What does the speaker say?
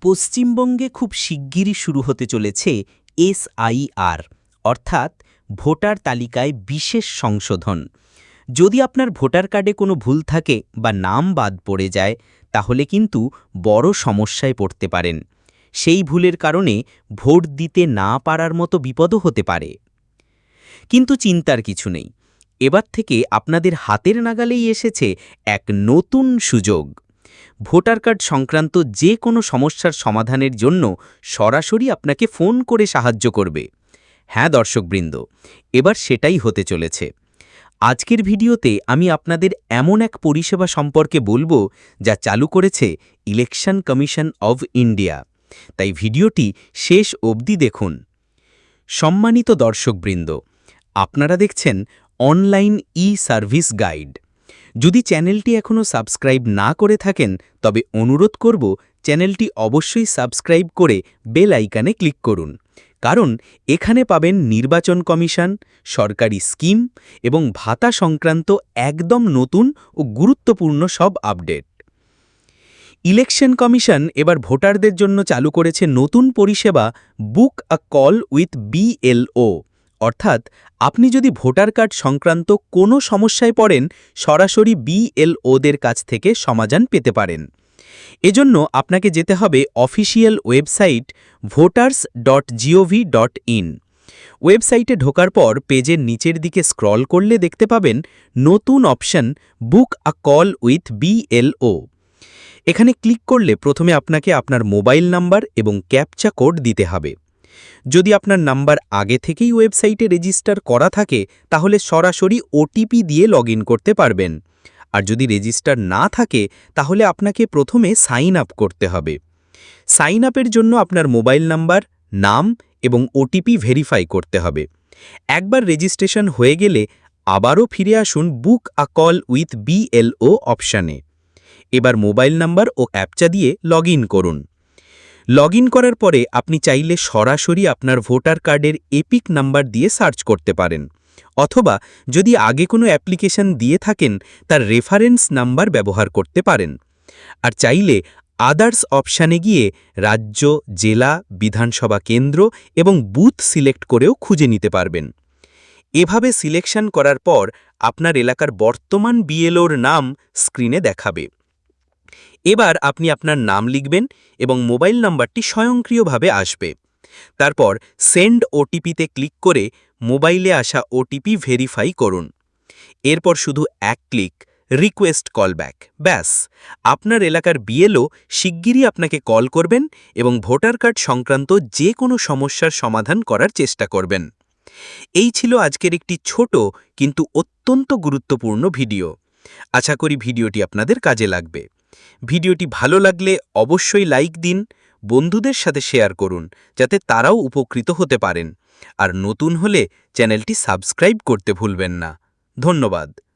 পশ্চিমবঙ্গে খুব শিগগিরই শুরু হতে চলেছে এসআইআর অর্থাৎ ভোটার তালিকায় বিশেষ সংশোধন। যদি আপনার ভোটার কার্ডে কোনো ভুল থাকে বা নাম বাদ পড়ে যায় তাহলে কিন্তু বড় সমস্যায় পড়তে পারেন। সেই ভুলের কারণে ভোট দিতে না পারার মতো বিপদও হতে পারে। কিন্তু চিন্তার কিছু নেই, এবার থেকে আপনাদের হাতের নাগালেই এসেছে এক নতুন সুযোগ। ভোটার কার্ড সংক্রান্ত যে কোনো সমস্যার সমাধানের জন্য সরাসরি আপনাকে ফোন করে সাহায্য করবে। হ্যাঁ দর্শকবৃন্দ, এবার সেটাই হতে চলেছে। আজকের ভিডিওতে আমি আপনাদের এমন এক পরিষেবা সম্পর্কে বলবো যা চালু করেছে ইলেকশন কমিশন অব ইন্ডিয়া। তাই ভিডিওটি শেষ অবধি দেখুন। সম্মানিত দর্শকবৃন্দ, আপনারা দেখছেন অনলাইন সার্ভিস গাইড। যদি চ্যানেলটি এখনও সাবস্ক্রাইব না করে থাকেন তবে অনুরোধ করব চ্যানেলটি অবশ্যই সাবস্ক্রাইব করে বেল আইকনে ক্লিক করুন, কারণ এখানে পাবেন নির্বাচন কমিশন, সরকারি স্কিম এবং ভাতা সংক্রান্ত একদম নতুন ও গুরুত্বপূর্ণ সব আপডেট। ইলেকশন কমিশন এবার ভোটারদের জন্য চালু করেছে নতুন পরিষেবা বুক আ কল উইথ বিএলও, অর্থাৎ আপনি যদি ভোটার কার্ড সংক্রান্ত কোনো সমস্যায় পড়েন সরাসরি বিএলওদের কাছ থেকে সমাধান পেতে পারেন। এজন্য আপনাকে যেতে হবে অফিসিয়াল ওয়েবসাইট voters.gov.in। ওয়েবসাইটে ঢোকার পর পেজের নিচের দিকে স্ক্রল করলে দেখতে পাবেন নতুন option book a call with BLO. এখানে ক্লিক করলে প্রথমে আপনাকে আপনার মোবাইল নাম্বার এবং ক্যাপচা কোড দিতে হবে। যদি আপনার নাম্বার আগে থেকেই ওয়েবসাইটে রেজিস্টার করা থাকে তাহলে সরাসরি ওটিপি দিয়ে লগইন করতে পারবেন। আর যদি রেজিস্টার না থাকে তাহলে আপনাকে প্রথমে সাইন আপ করতে হবে। সাইন আপের জন্য আপনার মোবাইল নাম্বার, নাম এবং ওটিপি ভেরিফাই করতে হবে। একবার রেজিস্ট্রেশন হয়ে গেলে আবারও ফিরে আসুন বুক আ কল উইথ বিএলও অপশানে। এবার মোবাইল নাম্বার ও ক্যাপচা দিয়ে লগইন করুন। লগইন করার পরে আপনি চাইলে সরাসরি আপনার ভোটার কার্ডের এপিক নাম্বার দিয়ে সার্চ করতে পারেন, অথবা যদি আগে কোনো অ্যাপ্লিকেশন দিয়ে থাকেন তার রেফারেন্স নাম্বার ব্যবহার করতে পারেন। আর চাইলে আদার্স অপশানে গিয়ে রাজ্য, জেলা, বিধানসভা কেন্দ্র এবং বুথ সিলেক্ট করেও খুঁজে নিতে পারবেন। এভাবে সিলেকশন করার পর আপনার এলাকার বর্তমান বিএলওর নাম স্ক্রিনে দেখাবে। এবার আপনি আপনার নাম লিখবেন এবং মোবাইল নাম্বারটি স্বয়ংক্রিয়ভাবে আসবে। তারপর সেন্ড ওটিপিতে ক্লিক করে মোবাইলে আসা ওটিপি ভেরিফাই করুন। এরপর শুধু এক ক্লিক রিকোয়েস্ট কলব্যাক, ব্যাস আপনার এলাকার বিএলও শিগগিরই আপনাকে কল করবেন এবং ভোটার কার্ড সংক্রান্ত যে কোনো সমস্যার সমাধান করার চেষ্টা করবেন। এই ছিল আজকের একটি ছোট কিন্তু অত্যন্ত গুরুত্বপূর্ণ ভিডিও। আশা করি ভিডিওটি আপনাদের কাজে লাগবে। ভিডিওটি ভালো লাগলে অবশ্যই লাইক দিন, বন্ধুদের সাথে শেয়ার করুন যাতে তারাও উপকৃত হতে পারেন। আর নতুন হলে চ্যানেলটি সাবস্ক্রাইব করতে ভুলবেন না। ধন্যবাদ।